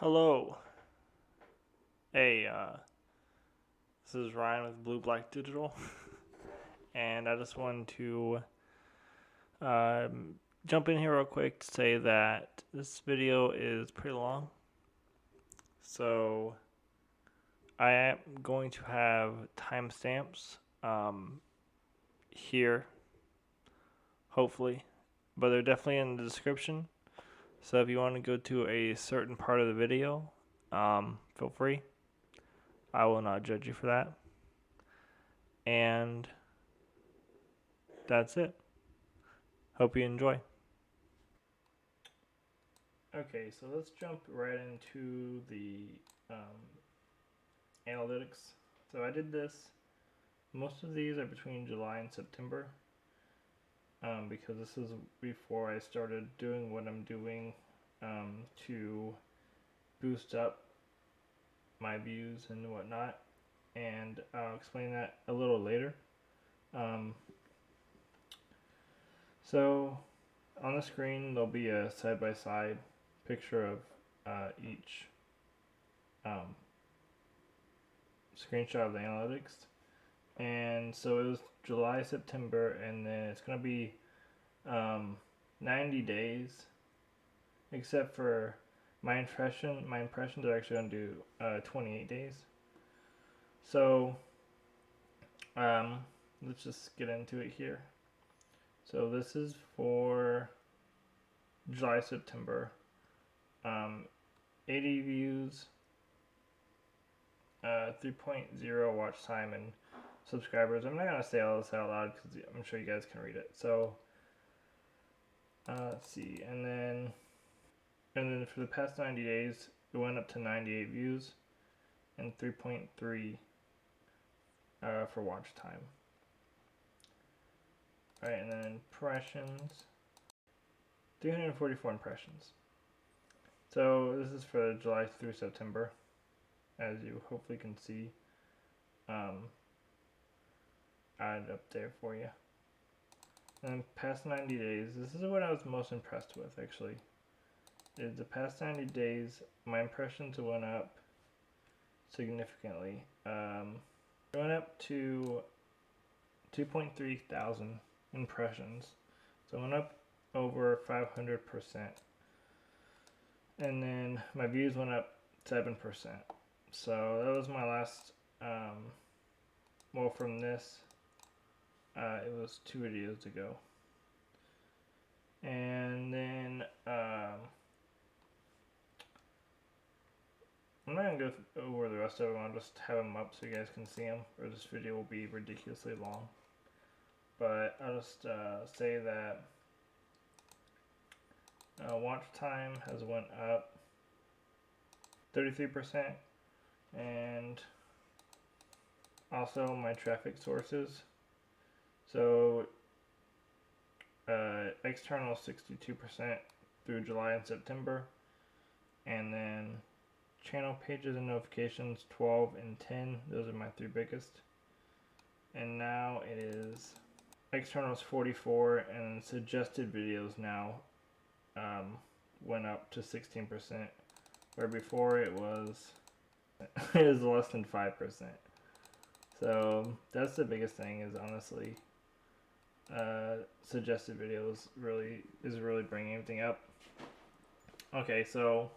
Hello. Hey, this is Ryan with Blue Black Digital, and I just wanted to jump in here real quick to say that this video is pretty long. So, I am going to have timestamps here, hopefully, but they're definitely in the description. So, if you want to go to a certain part of the video, feel free. I will not judge you for that. And that's it. Hope you enjoy. Okay, so let's jump right into the analytics. So I did this. Most of these are between July and September because this is before I started doing what I'm doing to boost up my views and whatnot. And I'll explain that a little later. So on the screen there'll be a side-by-side picture of each screenshot of the analytics. And so it was July, September, and then it's going to be 90 days, except for my impressions are actually going to do 28 days. So let's just get into it here. So this is for July, September. 80 views, 3.0 watch time, and subscribers. I'm not going to say all this out loud because I'm sure you guys can read it. So let's see. And then for the past 90 days, it went up to 98 views and 3.3 for watch time. Alright, and then impressions, 344 impressions. So this is for July through September, as you hopefully can see. Added up there for you. And past 90 days, this is what I was most impressed with actually. Is the past 90 days, my impressions went up significantly. It went up to 2.3 thousand impressions. So it went up over 500%. And then my views went up 7%. So that was my last, well, from this, it was 2 videos ago. And then I'm not going to go over the rest of them. I'll just have them up so you guys can see them, or this video will be ridiculously long. But I'll just say that watch time has went up 33%, and also my traffic sources. So external 62% through July and September, and then channel pages and notifications 12 and 10. Those are my 3 biggest. And now it is externals 44, and suggested videos now went up to 16%, where before it was less than 5%. So that's the biggest thing, is honestly suggested videos is really bringing everything up. Okay, so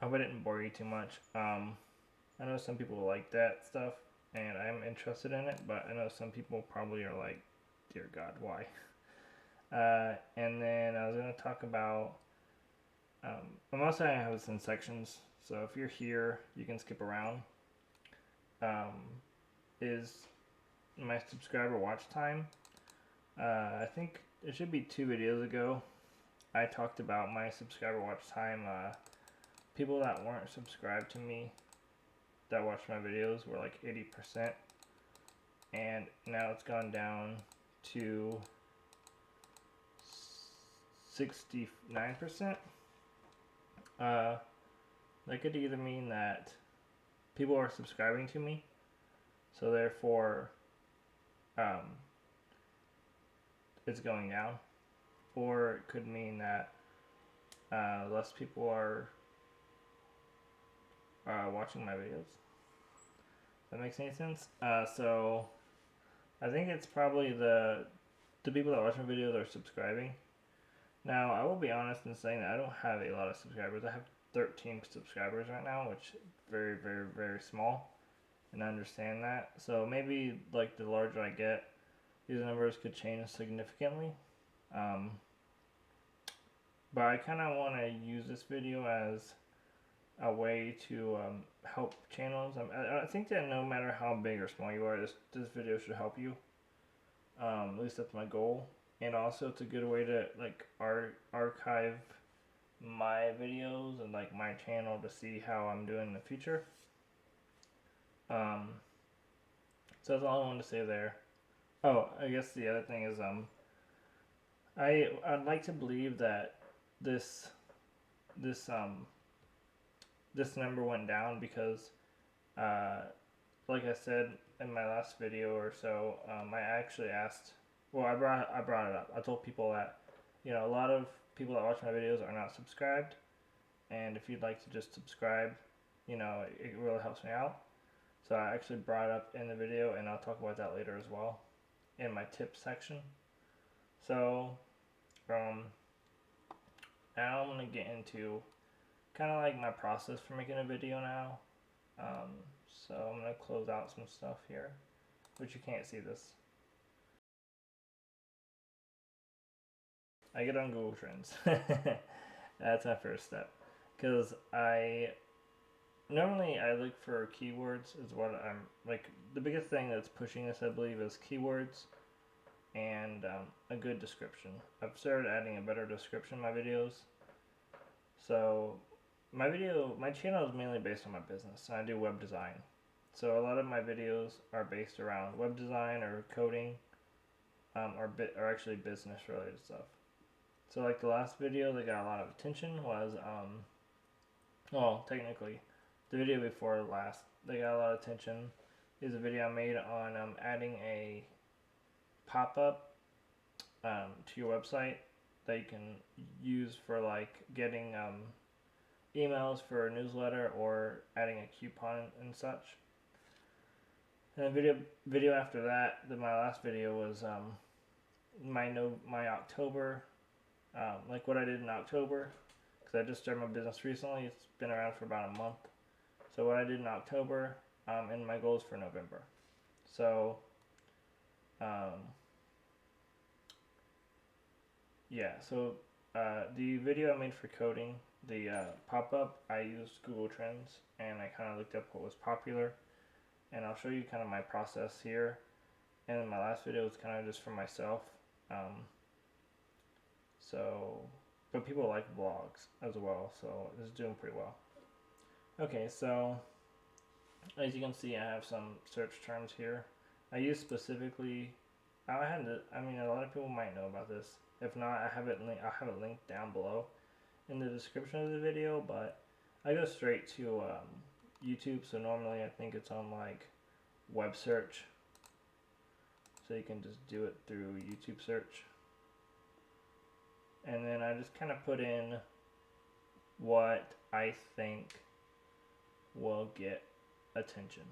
I hope I didn't bore you too much. I know some people like that stuff, and I'm interested in it, but I know some people probably are like, dear God, why? And then I was going to talk about, most I have this in sections, so if you're here, you can skip around. Is my subscriber watch time. I think it should be 2 videos ago, I talked about my subscriber watch time. People that weren't subscribed to me that watched my videos were like 80%, and now it's gone down to 69%. That could either mean that people are subscribing to me, so therefore it's going down, or it could mean that less people are watching my videos. That makes any sense? So I think it's probably the people that watch my videos are subscribing. Now, I will be honest in saying that I don't have a lot of subscribers. I have 13 subscribers right now, which is very, very, very small, and I understand that. So maybe like the larger I get, these numbers could change significantly. Um, but I kind of want to use this video as a way to help channels. I think that no matter how big or small you are, this video should help you. At least that's my goal. And also it's a good way to like archive my videos and like my channel to see how I'm doing in the future. So that's all I wanted to say there. Oh, I guess the other thing is I'd like to believe that this this number went down because like I said in my last video or so, I actually asked. Well, I brought it up. I told people that, you know, a lot of people that watch my videos are not subscribed, and if you'd like to just subscribe, you know, it really helps me out. So I actually brought it up in the video, and I'll talk about that later as well in my tips section. So now I'm gonna get into kind of like my process for making a video now. So I'm gonna close out some stuff here, which you can't see this. I get on Google Trends. That's my first step, because normally I look for keywords is what I'm like. The biggest thing that's pushing this, I believe, is keywords and a good description. I've started adding a better description in my videos. So my channel is mainly based on my business. I do web design. So a lot of my videos are based around web design or coding, or actually business related stuff. So like the last video that got a lot of attention was, well, technically, the video before last that got a lot of attention is a video I made on adding a pop-up to your website that you can use for like getting emails for a newsletter or adding a coupon and such. And the video after that, my last video was my October, like what I did in October, because I just started my business recently. It's been around for about a month. So what I did in October, and my goals for November. So yeah, so the video I made for coding, the pop-up, I used Google Trends, and I kind of looked up what was popular, and I'll show you kind of my process here. And my last video was kind of just for myself. But people like vlogs as well, so this is doing pretty well. Okay, so as you can see, I have some search terms here. I use specifically. A lot of people might know about this. If not, I'll have it linked down below in the description of the video. But I go straight to YouTube, so normally I think it's on like web search. So you can just do it through YouTube search. And then I just kind of put in what I think will get attention,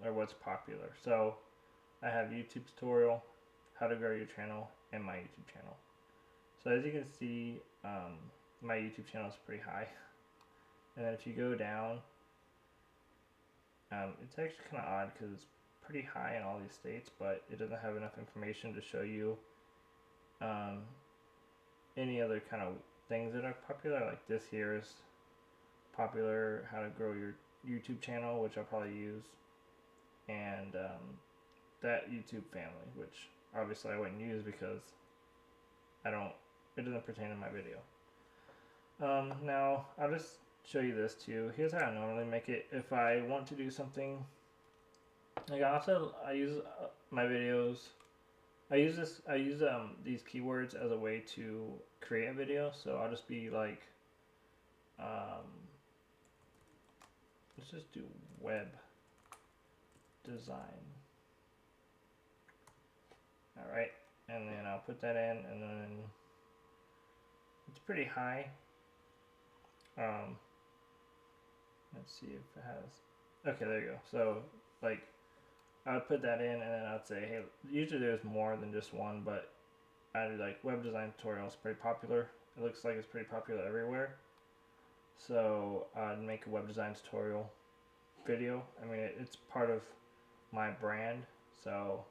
or what's popular. So I have YouTube tutorial, how to grow your channel, and my YouTube channel. So as you can see, my YouTube channel is pretty high. And then if you go down, it's actually kind of odd because it's pretty high in all these states, but it doesn't have enough information to show you any other kind of things that are popular. Like this here is popular, how to grow your YouTube channel, which I'll probably use, and that YouTube family, which obviously I wouldn't use because it doesn't pertain to my video. Now I'll just show you this too. Here's how I normally make it. If I want to do something, like I use my videos. I use these keywords as a way to create a video. So I'll just be like, let's just do web design. Alright, and then I'll put that in, and then it's pretty high. Let's see if it has. Okay, there you go. So like I would put that in, and then I'd say, hey, usually there's more than just one, but I do like web design tutorials, pretty popular. It looks like it's pretty popular everywhere. So I'd make a web design tutorial video. I mean, it's part of my brand, so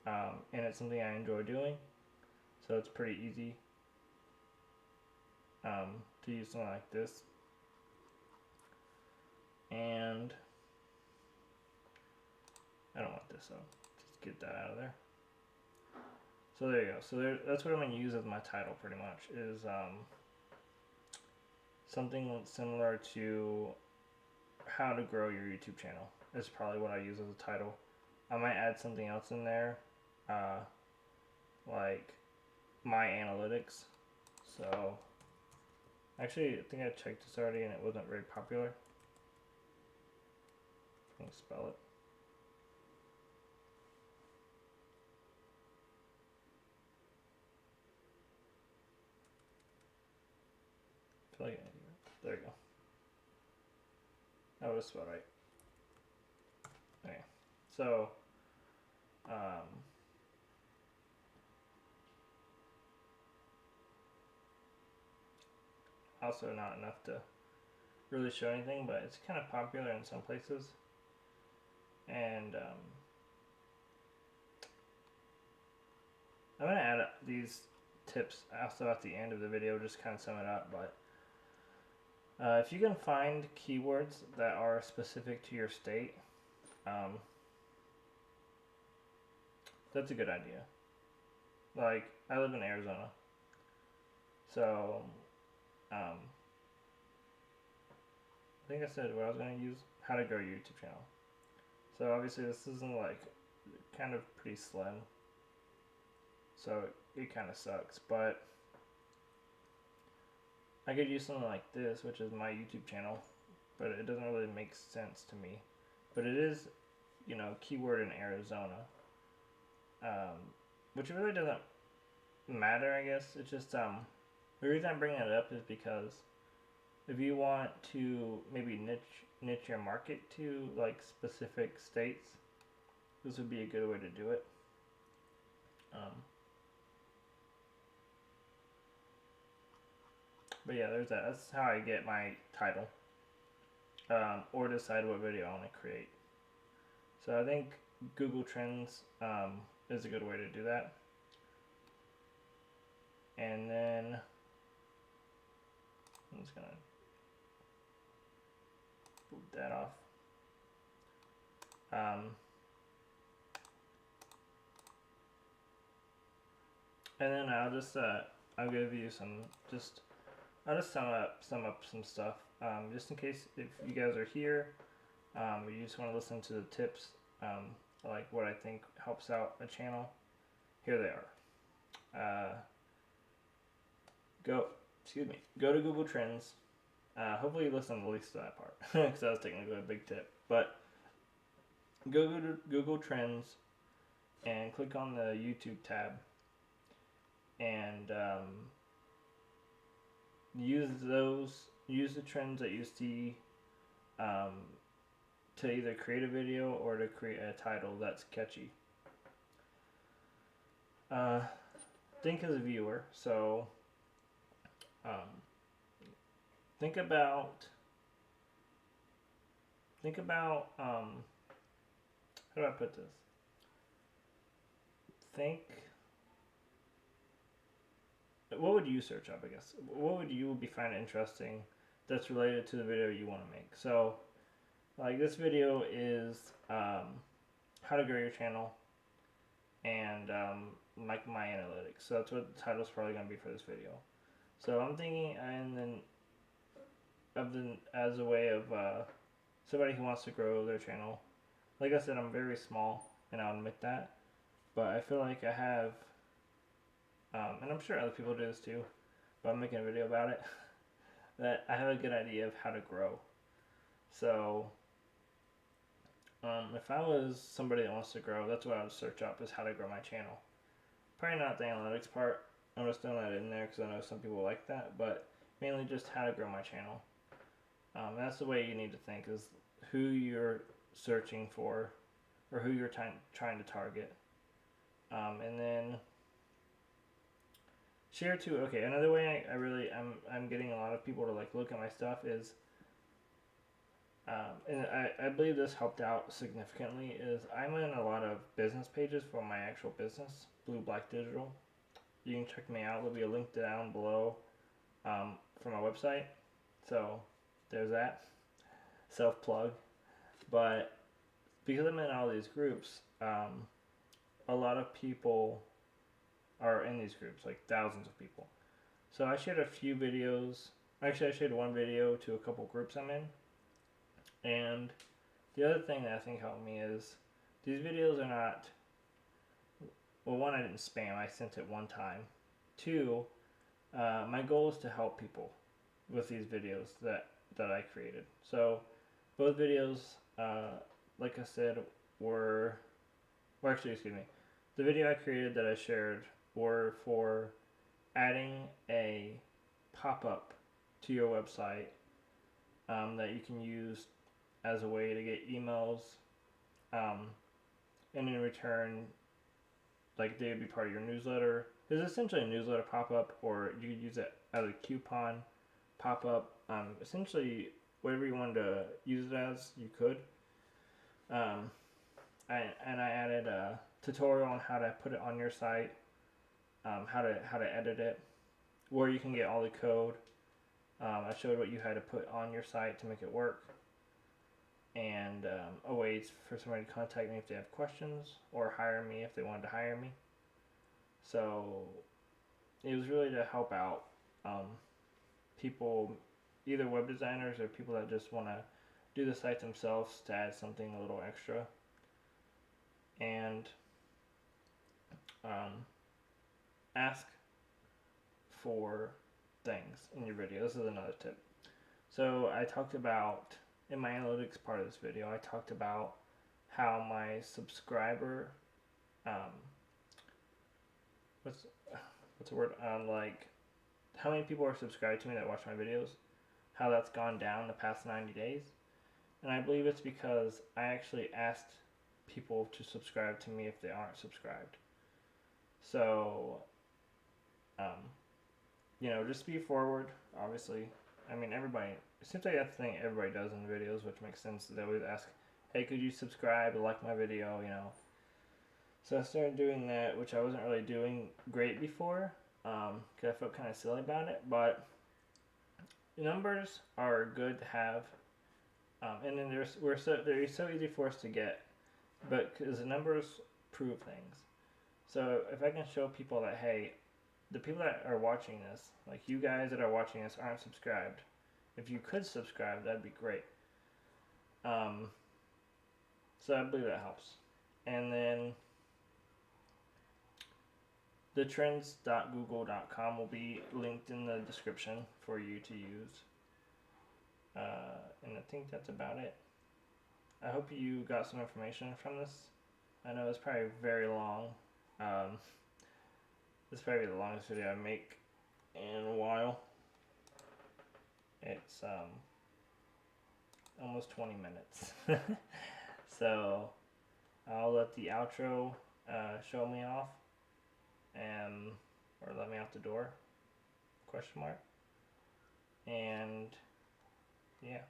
and it's something I enjoy doing, so it's pretty easy to use something like this. And I don't want this, so just get that out of there. So there you go. So that's what I'm going to use as my title pretty much, is something similar to how to grow your YouTube channel. Is probably what I use as a title. I might add something else in there, like my analytics. So actually, I think I checked this already and it wasn't very popular. Can you spell it? I feel like there you go. That was spelled right. Okay, so also not enough to really show anything, but it's kind of popular in some places. And I'm going to add these tips also at the end of the video, just kind of sum it up. But if you can find keywords that are specific to your state, that's a good idea. Like, I live in Arizona, so I think I said what I was going to use, how to grow your YouTube channel. So obviously this isn't like, kind of pretty slim, so it kind of sucks, but I could use something like this, which is my YouTube channel, but it doesn't really make sense to me. But it is, you know, keyword in Arizona, which really doesn't matter, I guess. It's just the reason I'm bringing it up is because if you want to maybe niche your market to like specific states, this would be a good way to do it. But yeah, there's that. That's how I get my title, or decide what video I want to create. So I think Google Trends is a good way to do that. And then I'm just gonna move that off. And then I'll just I'll give you some I'll just sum up some stuff, just in case if you guys are here, you just want to listen to the tips, like what I think helps out a channel. Here they are. Go to Google Trends. Hopefully you listen at least to that part, because that was technically a big tip. But go to Google Trends and click on the YouTube tab, and use the trends that you see to either create a video or to create a title that's catchy. Think as a viewer, so think about how do I put this? What would you search up, I guess? What would you be finding interesting that's related to the video you want to make? So, like this video is how to grow your channel and like my analytics. So that's what the title is probably going to be for this video. So I'm thinking, and then as a way of somebody who wants to grow their channel. Like I said, I'm very small, and I'll admit that. But I feel like I have, and I'm sure other people do this too, but I'm making a video about it, that I have a good idea of how to grow. So if I was somebody that wants to grow, that's what I would search up, is how to grow my channel. Probably not the analytics part. I'm just throwing that in there because I know some people like that, but mainly just how to grow my channel. That's the way you need to think, is who you're searching for or who you're trying to target. And then share too. Okay, another way I'm getting a lot of people to like look at my stuff is, and I believe this helped out significantly, is I'm in a lot of business pages for my actual business, Blue Black Digital. You can check me out. There'll be a link down below for my website. So there's that self plug. But because I'm in all these groups, a lot of people are in these groups, like thousands of people. So I shared a few videos. Actually, I shared one video to a couple groups I'm in. And the other thing that I think helped me is these videos are not. Well, one, I didn't spam. I sent it one time. Two, my goal is to help people with these videos that I created. So both videos, like I said, were, or actually, excuse me, the video I created that I shared were for adding a pop-up to your website that you can use as a way to get emails, and in return, like they would be part of your newsletter. It's essentially a newsletter pop-up, or you could use it as a coupon pop-up. Essentially, whatever you wanted to use it as, you could. I added a tutorial on how to put it on your site, how to edit it, where you can get all the code. I showed what you had to put on your site to make it work, and a way for somebody to contact me if they have questions, or hire me if they wanted to hire me. So it was really to help out people, either web designers or people that just want to do the site themselves to add something a little extra. And ask for things in your video. This is another tip. So I talked about, in my analytics part of this video, I talked about how my subscriber, what's the word, like how many people are subscribed to me that watch my videos, how that's gone down the past 90 days. And I believe it's because I actually asked people to subscribe to me if they aren't subscribed. So, just be forward, obviously. I mean, everybody, it seems like that's the thing everybody does in the videos, which makes sense. They always ask, hey, could you subscribe or like my video, So I started doing that, which I wasn't really doing great before, because I felt kind of silly about it. But numbers are good to have, and then they're so easy for us to get, but because the numbers prove things. So if I can show people that, hey, the people that are watching this, like you guys that are watching this, aren't subscribed. If you could subscribe, that'd be great. So I believe that helps. And then the trends.google.com will be linked in the description for you to use. And I think that's about it. I hope you got some information from this. I know it's probably very long. This is probably the longest video I make in a while. It's almost 20 minutes. So I'll let the outro show me off, or let me out the door, question mark. And yeah.